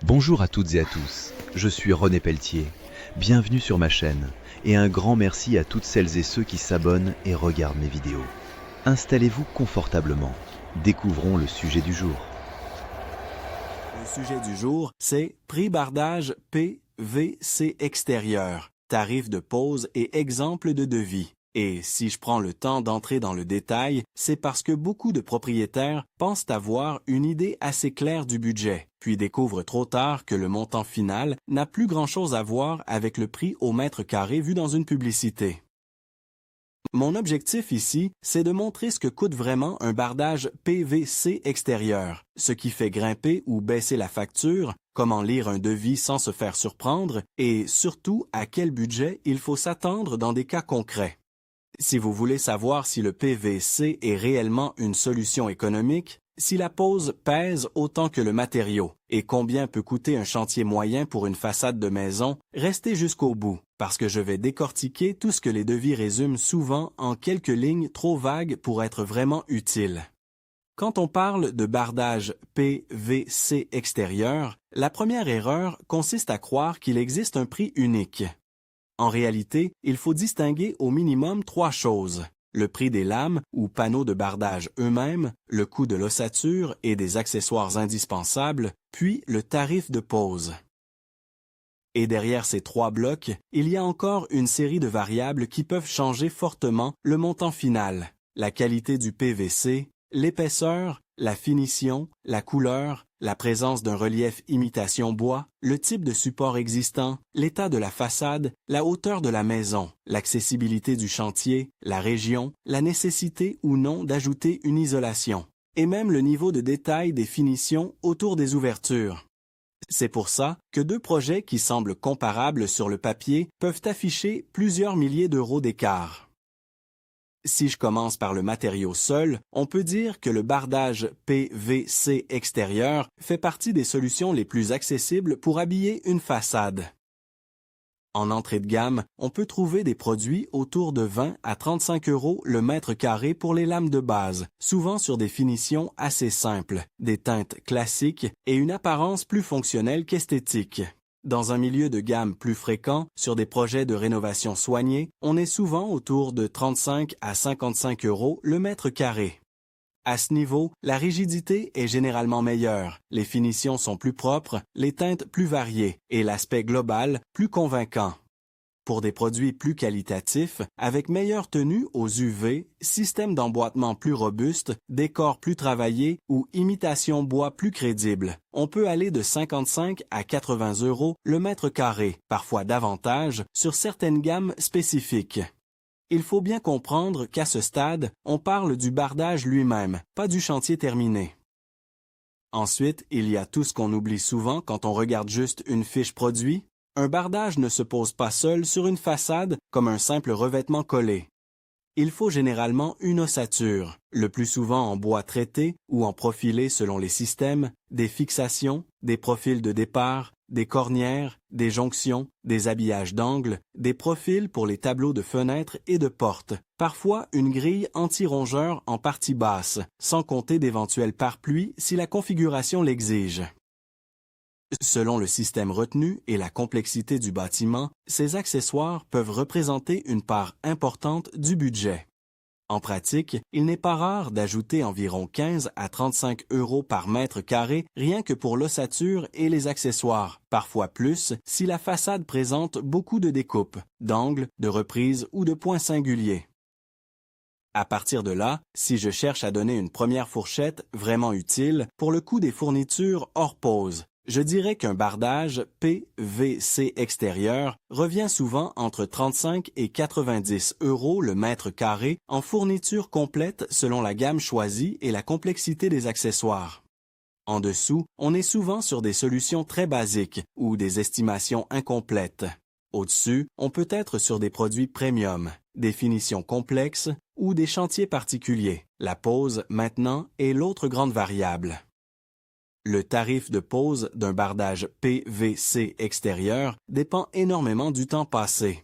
Bonjour à toutes et à tous, je suis René Pelletier. Bienvenue sur ma chaîne et un grand merci à toutes celles et ceux qui s'abonnent et regardent mes vidéos. Installez-vous confortablement, découvrons le sujet du jour. Le sujet du jour, c'est prix bardage PVC extérieur, tarif de pose et exemple de devis. Et si je prends le temps d'entrer dans le détail, c'est parce que beaucoup de propriétaires pensent avoir une idée assez claire du budget, puis découvrent trop tard que le montant final n'a plus grand-chose à voir avec le prix au mètre carré vu dans une publicité. Mon objectif ici, c'est de montrer ce que coûte vraiment un bardage PVC extérieur, ce qui fait grimper ou baisser la facture, comment lire un devis sans se faire surprendre et surtout à quel budget il faut s'attendre dans des cas concrets. Si vous voulez savoir si le PVC est réellement une solution économique, si la pose pèse autant que le matériau et combien peut coûter un chantier moyen pour une façade de maison, restez jusqu'au bout, parce que je vais décortiquer tout ce que les devis résument souvent en quelques lignes trop vagues pour être vraiment utiles. Quand on parle de bardage PVC extérieur, la première erreur consiste à croire qu'il existe un prix unique. En réalité, il faut distinguer au minimum trois choses: le prix des lames ou panneaux de bardage eux-mêmes, le coût de l'ossature et des accessoires indispensables, puis le tarif de pose. Et derrière ces trois blocs, il y a encore une série de variables qui peuvent changer fortement le montant final: la qualité du PVC, l'épaisseur, la finition, la couleur, la présence d'un relief imitation bois, le type de support existant, l'état de la façade, la hauteur de la maison, l'accessibilité du chantier, la région, la nécessité ou non d'ajouter une isolation, et même le niveau de détail des finitions autour des ouvertures. C'est pour ça que deux projets qui semblent comparables sur le papier peuvent afficher plusieurs milliers d'euros d'écart. Si je commence par le matériau seul, on peut dire que le bardage PVC extérieur fait partie des solutions les plus accessibles pour habiller une façade. En entrée de gamme, on peut trouver des produits autour de 20 à 35 € le mètre carré pour les lames de base, souvent sur des finitions assez simples, des teintes classiques et une apparence plus fonctionnelle qu'esthétique. Dans un milieu de gamme plus fréquent, sur des projets de rénovation soignés, on est souvent autour de 35 à 55 € le mètre carré. À ce niveau, la rigidité est généralement meilleure, les finitions sont plus propres, les teintes plus variées et l'aspect global plus convaincant. Pour des produits plus qualitatifs, avec meilleure tenue aux UV, système d'emboîtement plus robuste, décor plus travaillé ou imitation bois plus crédible, on peut aller de 55 à 80 € le mètre carré, parfois davantage, sur certaines gammes spécifiques. Il faut bien comprendre qu'à ce stade, on parle du bardage lui-même, pas du chantier terminé. Ensuite, il y a tout ce qu'on oublie souvent quand on regarde juste une fiche produit. Un bardage ne se pose pas seul sur une façade comme un simple revêtement collé. Il faut généralement une ossature, le plus souvent en bois traité ou en profilé selon les systèmes, des fixations, des profils de départ, des cornières, des jonctions, des habillages d'angles, des profils pour les tableaux de fenêtres et de portes, parfois une grille anti-rongeur en partie basse, sans compter d'éventuels pare-pluies si la configuration l'exige. Selon le système retenu et la complexité du bâtiment, ces accessoires peuvent représenter une part importante du budget. En pratique, il n'est pas rare d'ajouter environ 15 à 35 € par mètre carré rien que pour l'ossature et les accessoires, parfois plus si la façade présente beaucoup de découpes, d'angles, de reprises ou de points singuliers. À partir de là, si je cherche à donner une première fourchette vraiment utile pour le coût des fournitures hors pose, je dirais qu'un bardage PVC extérieur revient souvent entre 35 et 90 € le mètre carré en fourniture complète selon la gamme choisie et la complexité des accessoires. En dessous, on est souvent sur des solutions très basiques ou des estimations incomplètes. Au-dessus, on peut être sur des produits premium, des finitions complexes ou des chantiers particuliers. La pose, maintenant, est l'autre grande variable. Le tarif de pose d'un bardage PVC extérieur dépend énormément du temps passé.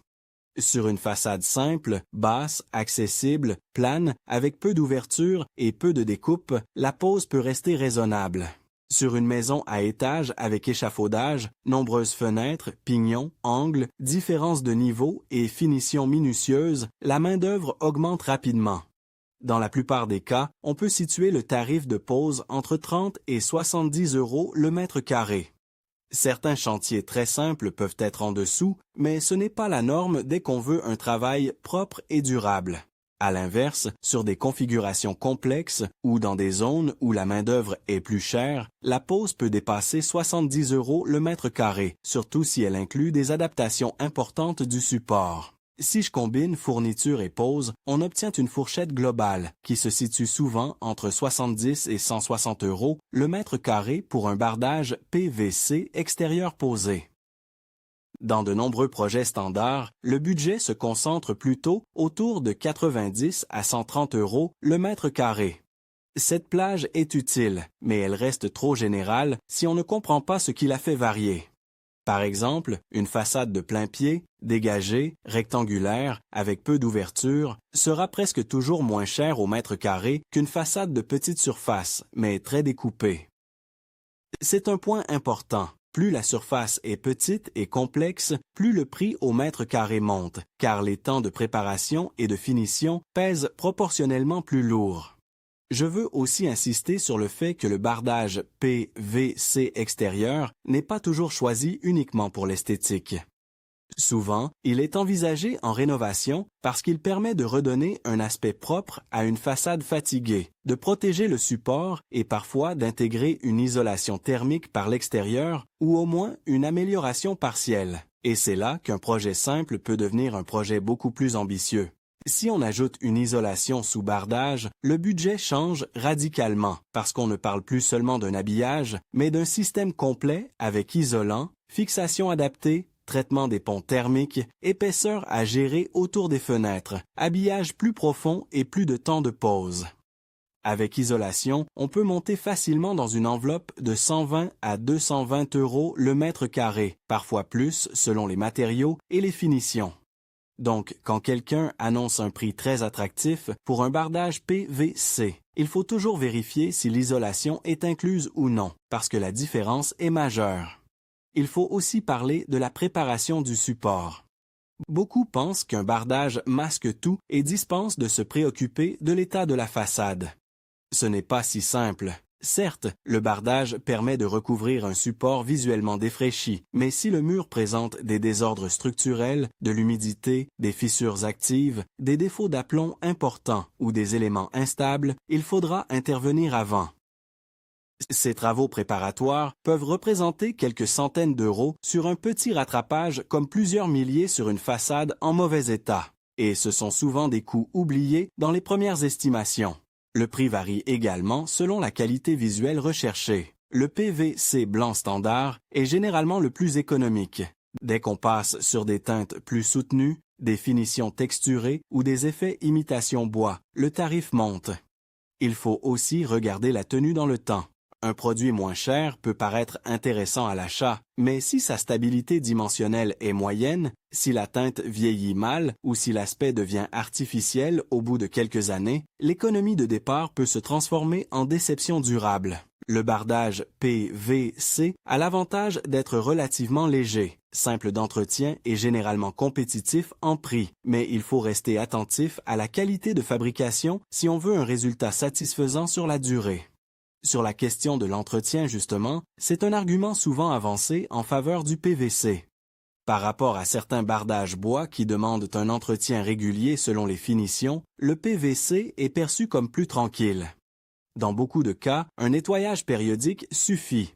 Sur une façade simple, basse, accessible, plane, avec peu d'ouverture et peu de découpe, la pose peut rester raisonnable. Sur une maison à étage avec échafaudage, nombreuses fenêtres, pignons, angles, différences de niveau et finitions minutieuses, la main-d'œuvre augmente rapidement. Dans la plupart des cas, on peut situer le tarif de pose entre 30 et 70 € le mètre carré. Certains chantiers très simples peuvent être en dessous, mais ce n'est pas la norme dès qu'on veut un travail propre et durable. À l'inverse, sur des configurations complexes ou dans des zones où la main-d'œuvre est plus chère, la pose peut dépasser 70 € le mètre carré, surtout si elle inclut des adaptations importantes du support. Si je combine fourniture et pose, on obtient une fourchette globale qui se situe souvent entre 70 et 160 € le mètre carré pour un bardage PVC extérieur posé. Dans de nombreux projets standards, le budget se concentre plutôt autour de 90 à 130 € le mètre carré. Cette plage est utile, mais elle reste trop générale si on ne comprend pas ce qui la fait varier. Par exemple, une façade de plein pied, dégagée, rectangulaire, avec peu d'ouverture, sera presque toujours moins chère au mètre carré qu'une façade de petite surface, mais très découpée. C'est un point important. Plus la surface est petite et complexe, plus le prix au mètre carré monte, car les temps de préparation et de finition pèsent proportionnellement plus lourd. Je veux aussi insister sur le fait que le bardage PVC extérieur n'est pas toujours choisi uniquement pour l'esthétique. Souvent, il est envisagé en rénovation parce qu'il permet de redonner un aspect propre à une façade fatiguée, de protéger le support et parfois d'intégrer une isolation thermique par l'extérieur ou au moins une amélioration partielle. Et c'est là qu'un projet simple peut devenir un projet beaucoup plus ambitieux. Si on ajoute une isolation sous bardage, le budget change radicalement parce qu'on ne parle plus seulement d'un habillage, mais d'un système complet avec isolant, fixation adaptée, traitement des ponts thermiques, épaisseur à gérer autour des fenêtres, habillage plus profond et plus de temps de pause. Avec isolation, on peut monter facilement dans une enveloppe de 120 à 220 € le mètre carré, parfois plus selon les matériaux et les finitions. Donc, quand quelqu'un annonce un prix très attractif pour un bardage PVC, il faut toujours vérifier si l'isolation est incluse ou non, parce que la différence est majeure. Il faut aussi parler de la préparation du support. Beaucoup pensent qu'un bardage masque tout et dispense de se préoccuper de l'état de la façade. Ce n'est pas si simple. Certes, le bardage permet de recouvrir un support visuellement défraîchi, mais si le mur présente des désordres structurels, de l'humidité, des fissures actives, des défauts d'aplomb importants ou des éléments instables, il faudra intervenir avant. Ces travaux préparatoires peuvent représenter quelques centaines d'euros sur un petit rattrapage comme plusieurs milliers sur une façade en mauvais état. Et ce sont souvent des coûts oubliés dans les premières estimations. Le prix varie également selon la qualité visuelle recherchée. Le PVC blanc standard est généralement le plus économique. Dès qu'on passe sur des teintes plus soutenues, des finitions texturées ou des effets imitation bois, le tarif monte. Il faut aussi regarder la tenue dans le temps. Un produit moins cher peut paraître intéressant à l'achat, mais si sa stabilité dimensionnelle est moyenne, si la teinte vieillit mal ou si l'aspect devient artificiel au bout de quelques années, l'économie de départ peut se transformer en déception durable. Le bardage PVC a l'avantage d'être relativement léger, simple d'entretien et généralement compétitif en prix, mais il faut rester attentif à la qualité de fabrication si on veut un résultat satisfaisant sur la durée. Sur la question de l'entretien, justement, c'est un argument souvent avancé en faveur du PVC. Par rapport à certains bardages bois qui demandent un entretien régulier selon les finitions, le PVC est perçu comme plus tranquille. Dans beaucoup de cas, un nettoyage périodique suffit.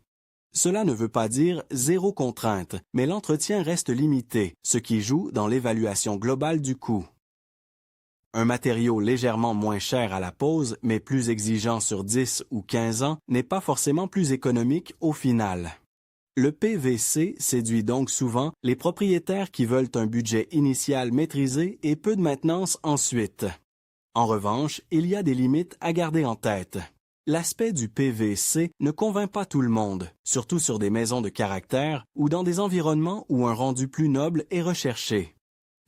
Cela ne veut pas dire zéro contrainte, mais l'entretien reste limité, ce qui joue dans l'évaluation globale du coût. Un matériau légèrement moins cher à la pose, mais plus exigeant sur 10 ou 15 ans, n'est pas forcément plus économique au final. Le PVC séduit donc souvent les propriétaires qui veulent un budget initial maîtrisé et peu de maintenance ensuite. En revanche, il y a des limites à garder en tête. L'aspect du PVC ne convainc pas tout le monde, surtout sur des maisons de caractère ou dans des environnements où un rendu plus noble est recherché.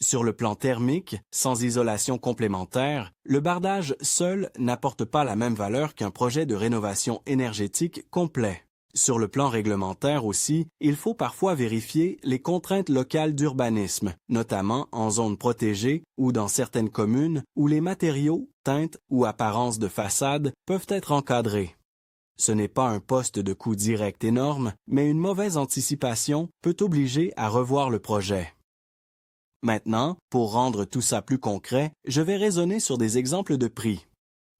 Sur le plan thermique, sans isolation complémentaire, le bardage seul n'apporte pas la même valeur qu'un projet de rénovation énergétique complet. Sur le plan réglementaire aussi, il faut parfois vérifier les contraintes locales d'urbanisme, notamment en zones protégées ou dans certaines communes où les matériaux, teintes ou apparences de façade peuvent être encadrés. Ce n'est pas un poste de coût direct énorme, mais une mauvaise anticipation peut obliger à revoir le projet. Maintenant, pour rendre tout ça plus concret, je vais raisonner sur des exemples de prix.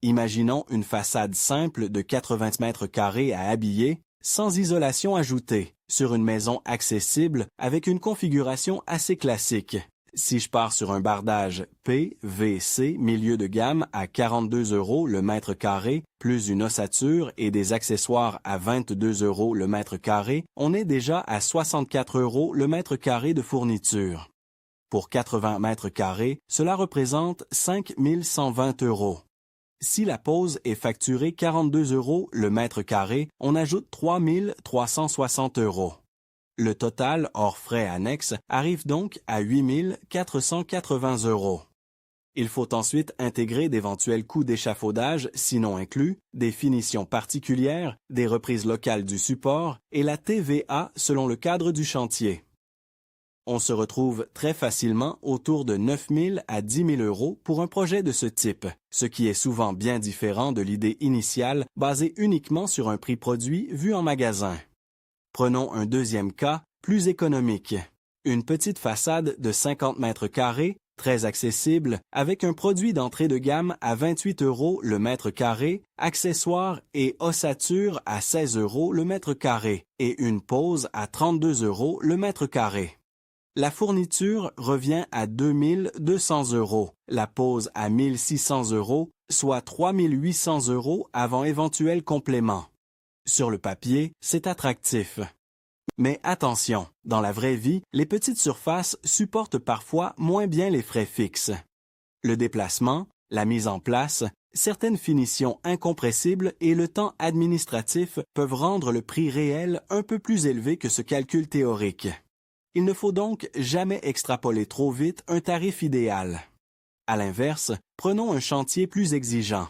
Imaginons une façade simple de 80 mètres carrés à habiller, sans isolation ajoutée, sur une maison accessible avec une configuration assez classique. Si je pars sur un bardage PVC milieu de gamme à 42 € le mètre carré, plus une ossature et des accessoires à 22 € le mètre carré, on est déjà à 64 € le mètre carré de fourniture. Pour 80 mètres carrés, cela représente 5 120 €. Si la pose est facturée 42 € le mètre carré, on ajoute 3 360 €. Le total, hors frais annexes, arrive donc à 8 480 €. Il faut ensuite intégrer d'éventuels coûts d'échafaudage, sinon inclus, des finitions particulières, des reprises locales du support et la TVA selon le cadre du chantier. On se retrouve très facilement autour de 9 000 à 10 000 € pour un projet de ce type, ce qui est souvent bien différent de l'idée initiale basée uniquement sur un prix produit vu en magasin. Prenons un deuxième cas, plus économique. Une petite façade de 50 mètres carrés, très accessible, avec un produit d'entrée de gamme à 28 € le mètre carré, accessoires et ossature à 16 € le mètre carré et une pose à 32 € le mètre carré. La fourniture revient à 2 200 €, la pose à 1 600 €, soit 3 800 € avant éventuel complément. Sur le papier, c'est attractif. Mais attention, dans la vraie vie, les petites surfaces supportent parfois moins bien les frais fixes. Le déplacement, la mise en place, certaines finitions incompressibles et le temps administratif peuvent rendre le prix réel un peu plus élevé que ce calcul théorique. Il ne faut donc jamais extrapoler trop vite un tarif idéal. À l'inverse, prenons un chantier plus exigeant.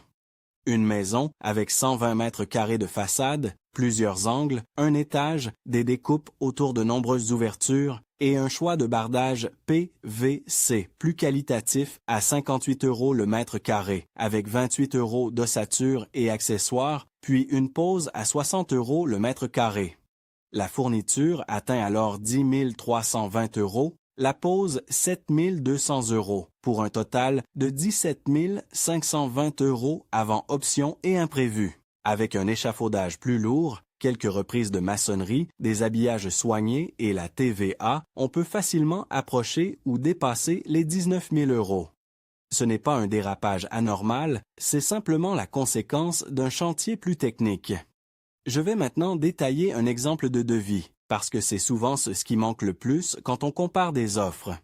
Une maison avec 120 mètres carrés de façade, plusieurs angles, un étage, des découpes autour de nombreuses ouvertures et un choix de bardage PVC plus qualitatif à 58 € le mètre carré, avec 28 € d'ossature et accessoires, puis une pose à 60 € le mètre carré. La fourniture atteint alors 10 320 €, la pose 7 200 € pour un total de 17 520 € avant options et imprévus. Avec un échafaudage plus lourd, quelques reprises de maçonnerie, des habillages soignés et la TVA, on peut facilement approcher ou dépasser les 19 000 €. Ce n'est pas un dérapage anormal, c'est simplement la conséquence d'un chantier plus technique. Je vais maintenant détailler un exemple de devis, parce que c'est souvent ce qui manque le plus quand on compare des offres.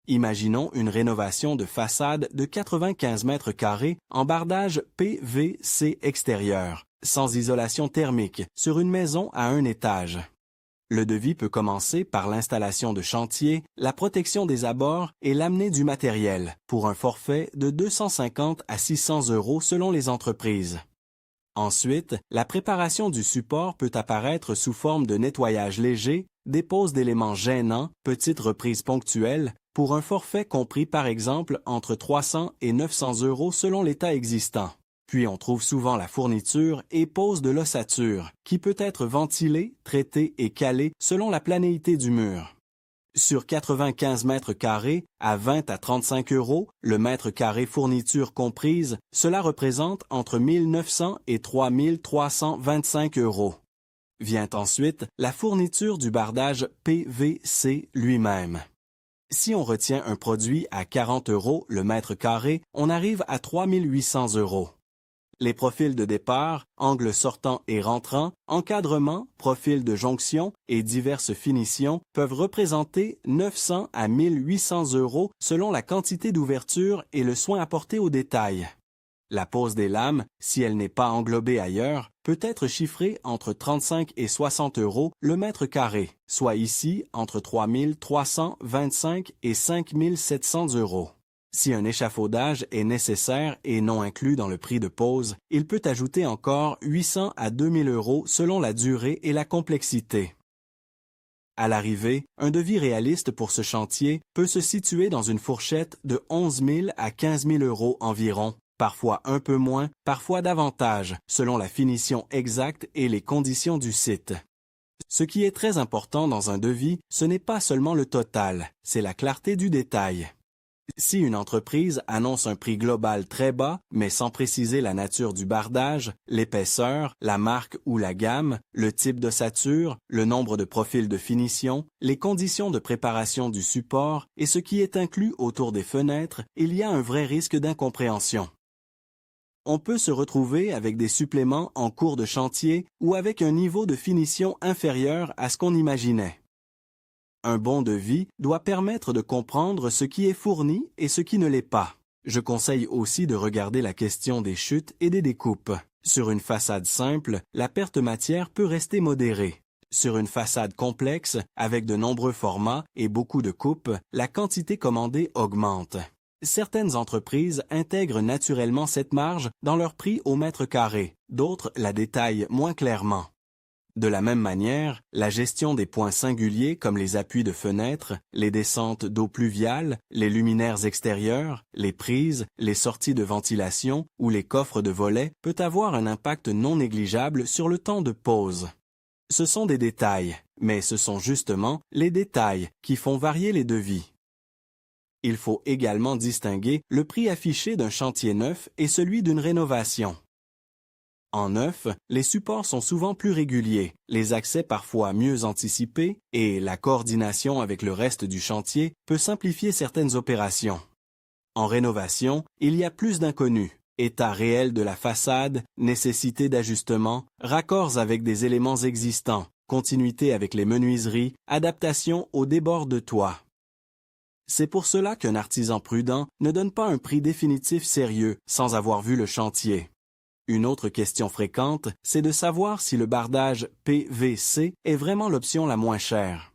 Imaginons une rénovation de façade de 95 mètres carrés en bardage PVC extérieur, sans isolation thermique, sur une maison à un étage. Le devis peut commencer par l'installation de chantier, la protection des abords et l'amener du matériel, pour un forfait de 250 à 600 € selon les entreprises. Ensuite, la préparation du support peut apparaître sous forme de nettoyage léger, dépose d'éléments gênants, petites reprises ponctuelles, pour un forfait compris par exemple entre 300 et 900 € selon l'état existant. Puis on trouve souvent la fourniture et pose de l'ossature, qui peut être ventilée, traitée et calée selon la planéité du mur. Sur 95 mètres carrés, à 20 à 35 € le mètre carré fourniture comprise, cela représente entre 1 900 et 3 325 €. Vient ensuite la fourniture du bardage PVC lui-même. Si on retient un produit à 40 € le mètre carré, on arrive à 3 800 €. Les profils de départ, angles sortants et rentrants, encadrement, profils de jonction et diverses finitions peuvent représenter 900 à 1 800 € selon la quantité d'ouverture et le soin apporté au détail. La pose des lames, si elle n'est pas englobée ailleurs, peut être chiffrée entre 35 et 60 € le mètre carré, soit ici entre 3 325 et 5 700 €. Si un échafaudage est nécessaire et non inclus dans le prix de pose, il peut ajouter encore 800 à 2000 € selon la durée et la complexité. À l'arrivée, un devis réaliste pour ce chantier peut se situer dans une fourchette de 11 000 à 15 000 € environ, parfois un peu moins, parfois davantage, selon la finition exacte et les conditions du site. Ce qui est très important dans un devis, ce n'est pas seulement le total, c'est la clarté du détail. Si une entreprise annonce un prix global très bas, mais sans préciser la nature du bardage, l'épaisseur, la marque ou la gamme, le type d'ossature, le nombre de profils de finition, les conditions de préparation du support et ce qui est inclus autour des fenêtres, il y a un vrai risque d'incompréhension. On peut se retrouver avec des suppléments en cours de chantier ou avec un niveau de finition inférieur à ce qu'on imaginait. Un bon devis doit permettre de comprendre ce qui est fourni et ce qui ne l'est pas. Je conseille aussi de regarder la question des chutes et des découpes. Sur une façade simple, la perte matière peut rester modérée. Sur une façade complexe, avec de nombreux formats et beaucoup de coupes, la quantité commandée augmente. Certaines entreprises intègrent naturellement cette marge dans leur prix au mètre carré, d'autres la détaillent moins clairement. De la même manière, la gestion des points singuliers comme les appuis de fenêtres, les descentes d'eau pluviale, les luminaires extérieurs, les prises, les sorties de ventilation ou les coffres de volets peut avoir un impact non négligeable sur le temps de pose. Ce sont des détails, mais ce sont justement les détails qui font varier les devis. Il faut également distinguer le prix affiché d'un chantier neuf et celui d'une rénovation. En neuf, les supports sont souvent plus réguliers, les accès parfois mieux anticipés et la coordination avec le reste du chantier peut simplifier certaines opérations. En rénovation, il y a plus d'inconnus. État réel de la façade, nécessité d'ajustement, raccords avec des éléments existants, continuité avec les menuiseries, adaptation aux débords de toit. C'est pour cela qu'un artisan prudent ne donne pas un prix définitif sérieux sans avoir vu le chantier. Une autre question fréquente, c'est de savoir si le bardage PVC est vraiment l'option la moins chère.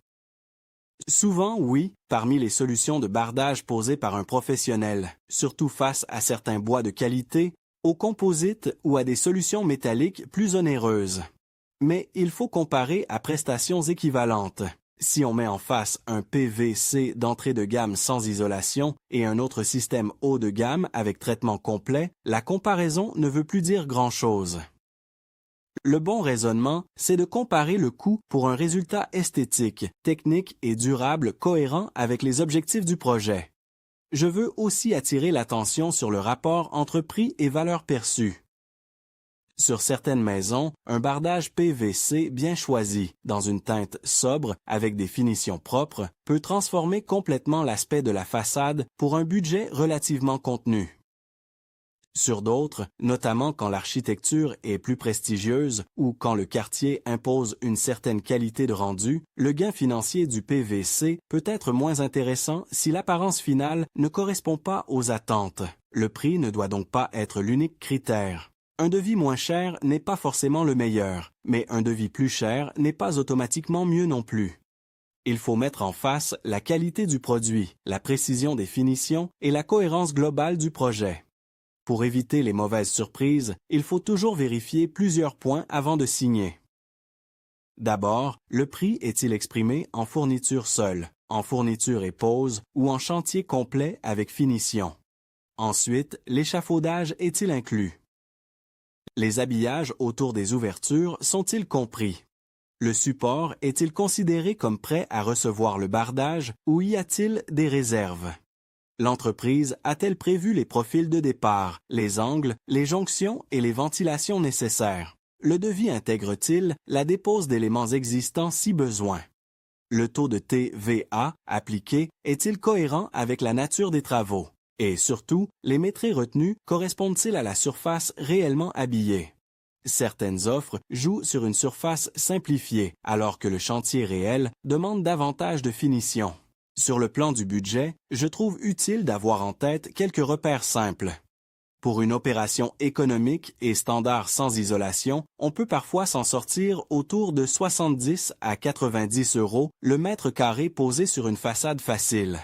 Souvent, oui, parmi les solutions de bardage posées par un professionnel, surtout face à certains bois de qualité, au composite ou à des solutions métalliques plus onéreuses. Mais il faut comparer à prestations équivalentes. Si on met en face un PVC d'entrée de gamme sans isolation et un autre système haut de gamme avec traitement complet, la comparaison ne veut plus dire grand-chose. Le bon raisonnement, c'est de comparer le coût pour un résultat esthétique, technique et durable cohérent avec les objectifs du projet. Je veux aussi attirer l'attention sur le rapport entre prix et valeur perçue. Sur certaines maisons, un bardage PVC bien choisi, dans une teinte sobre avec des finitions propres, peut transformer complètement l'aspect de la façade pour un budget relativement contenu. Sur d'autres, notamment quand l'architecture est plus prestigieuse ou quand le quartier impose une certaine qualité de rendu, le gain financier du PVC peut être moins intéressant si l'apparence finale ne correspond pas aux attentes. Le prix ne doit donc pas être l'unique critère. Un devis moins cher n'est pas forcément le meilleur, mais un devis plus cher n'est pas automatiquement mieux non plus. Il faut mettre en face la qualité du produit, la précision des finitions et la cohérence globale du projet. Pour éviter les mauvaises surprises, il faut toujours vérifier plusieurs points avant de signer. D'abord, le prix est-il exprimé en fourniture seule, en fourniture et pose ou en chantier complet avec finition? Ensuite, l'échafaudage est-il inclus? Les habillages autour des ouvertures sont-ils compris? Le support est-il considéré comme prêt à recevoir le bardage ou y a-t-il des réserves? L'entreprise a-t-elle prévu les profils de départ, les angles, les jonctions et les ventilations nécessaires? Le devis intègre-t-il la dépose d'éléments existants si besoin? Le taux de TVA appliqué est-il cohérent avec la nature des travaux? Et surtout, les métrés retenus correspondent-ils à la surface réellement habillée? Certaines offres jouent sur une surface simplifiée, alors que le chantier réel demande davantage de finition. Sur le plan du budget, je trouve utile d'avoir en tête quelques repères simples. Pour une opération économique et standard sans isolation, on peut parfois s'en sortir autour de 70 à 90 € le mètre carré posé sur une façade facile.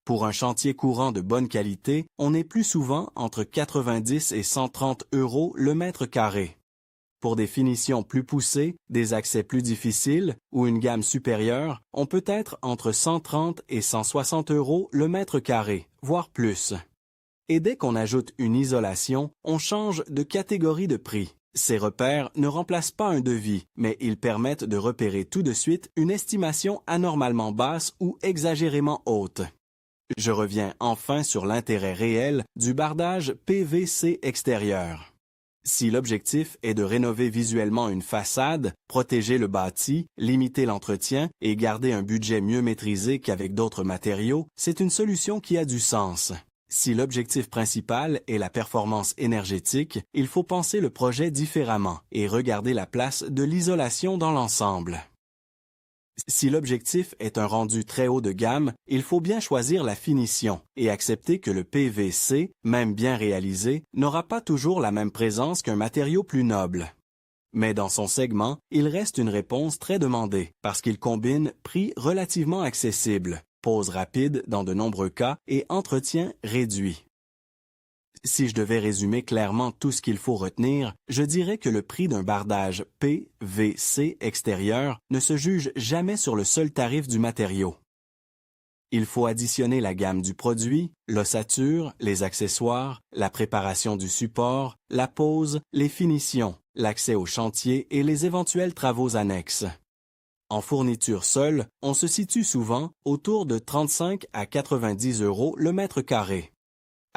Pour un chantier courant de bonne qualité, on est plus souvent entre 90 et 130 € le mètre carré. Pour des finitions plus poussées, des accès plus difficiles ou une gamme supérieure, on peut être entre 130 et 160 € le mètre carré, voire plus. Et dès qu'on ajoute une isolation, on change de catégorie de prix. Ces repères ne remplacent pas un devis, mais ils permettent de repérer tout de suite une estimation anormalement basse ou exagérément haute. Je reviens enfin sur l'intérêt réel du bardage PVC extérieur. Si l'objectif est de rénover visuellement une façade, protéger le bâti, limiter l'entretien et garder un budget mieux maîtrisé qu'avec d'autres matériaux, c'est une solution qui a du sens. Si l'objectif principal est la performance énergétique, il faut penser le projet différemment et regarder la place de l'isolation dans l'ensemble. Si l'objectif est un rendu très haut de gamme, il faut bien choisir la finition et accepter que le PVC, même bien réalisé, n'aura pas toujours la même présence qu'un matériau plus noble. Mais dans son segment, il reste une réponse très demandée parce qu'il combine prix relativement accessible, pose rapide dans de nombreux cas et entretien réduit. Si je devais résumer clairement tout ce qu'il faut retenir, je dirais que le prix d'un bardage PVC extérieur ne se juge jamais sur le seul tarif du matériau. Il faut additionner la gamme du produit, l'ossature, les accessoires, la préparation du support, la pose, les finitions, l'accès au chantier et les éventuels travaux annexes. En fourniture seule, on se situe souvent autour de 35 à 90 € le mètre carré.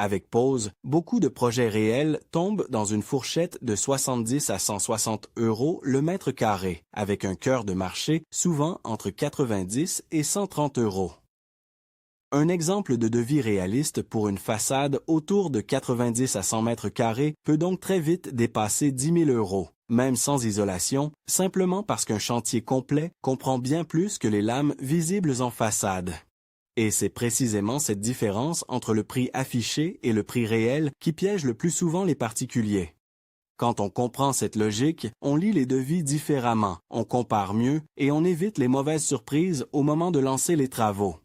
Avec pause, beaucoup de projets réels tombent dans une fourchette de 70 à 160 € le mètre carré, avec un cœur de marché souvent entre 90 et 130 €. Un exemple de devis réaliste pour une façade autour de 90 à 100 mètres carrés peut donc très vite dépasser 10 000 €, même sans isolation, simplement parce qu'un chantier complet comprend bien plus que les lames visibles en façade. Et c'est précisément cette différence entre le prix affiché et le prix réel qui piège le plus souvent les particuliers. Quand on comprend cette logique, on lit les devis différemment, on compare mieux et on évite les mauvaises surprises au moment de lancer les travaux.